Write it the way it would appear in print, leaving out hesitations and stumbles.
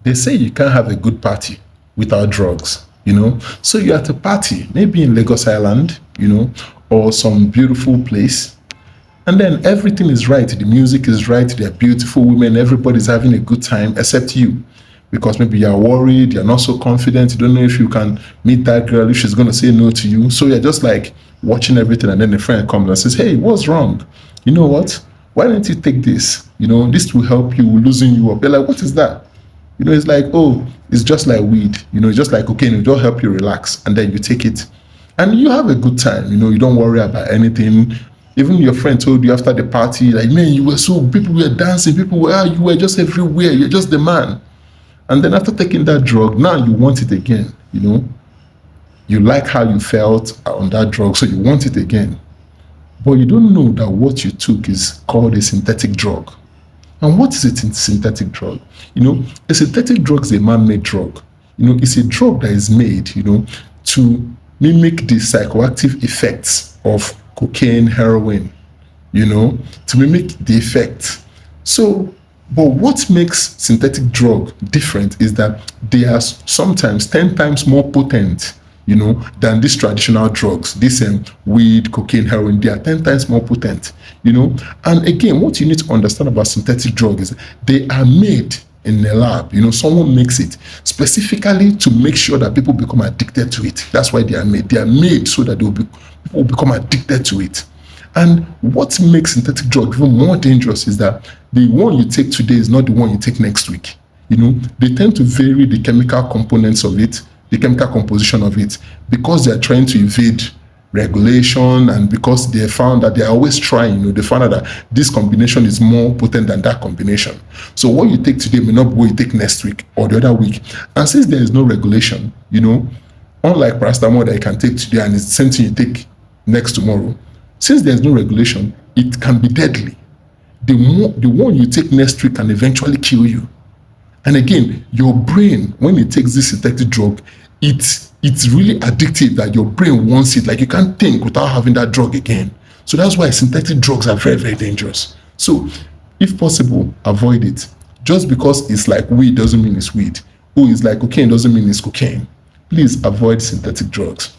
They say you can't have a good party without drugs, So you're at a party, maybe in Lagos Island, or some beautiful place, and then everything is right. The music is right. They're beautiful women. Everybody's having a good time except you. Because maybe you're worried, you're not so confident, you don't know if you can meet that girl, if she's going to say no to you. So you're just like watching everything, and then a friend comes and says, hey, what's wrong? You know what? Why don't you take this? This will help you, loosen you up. You're like, what is that? It's like, oh, it's just like weed. It's just like cocaine. It'll help you relax. And then you take it. And you have a good time. You don't worry about anything. Even your friend told you after the party, like, man, people were dancing, you were just everywhere. You're just the man. And then after taking that drug, now you want it again, You like how you felt on that drug, so you want it again. But you don't know that what you took is called a synthetic drug. And what is a synthetic drug? A synthetic drug is a man-made drug. It's a drug that is made, to mimic the psychoactive effects of cocaine, heroin, to mimic the effect. But what makes synthetic drug different is that they are sometimes 10 times more potent, than these traditional drugs. This weed, cocaine, heroin, they are 10 times more potent, And again, what you need to understand about synthetic drug is they are made in a lab. Someone makes it specifically to make sure that people become addicted to it. That's why they are made. They are made so that people will become addicted to it. And what makes synthetic drug even more dangerous is that the one you take today is not the one you take next week. They tend to vary the chemical components of it, the chemical composition of it, because they are trying to evade regulation, and because they found that they are always trying, they found out that this combination is more potent than that combination. So what you take today may not be what you take next week or the other week. And since there is no regulation, unlike paracetamol that you can take today and it's the same thing you take next tomorrow, since there's no regulation, it can be deadly. The one you take next week can eventually kill you. And again, your brain, when it takes this synthetic drug, it's really addictive that your brain wants it. Like, you can't think without having that drug again. So that's why synthetic drugs are very, very dangerous. So if possible, avoid it. Just because it's like weed doesn't mean it's weed. Oh, it's like cocaine doesn't mean it's cocaine. Please avoid synthetic drugs.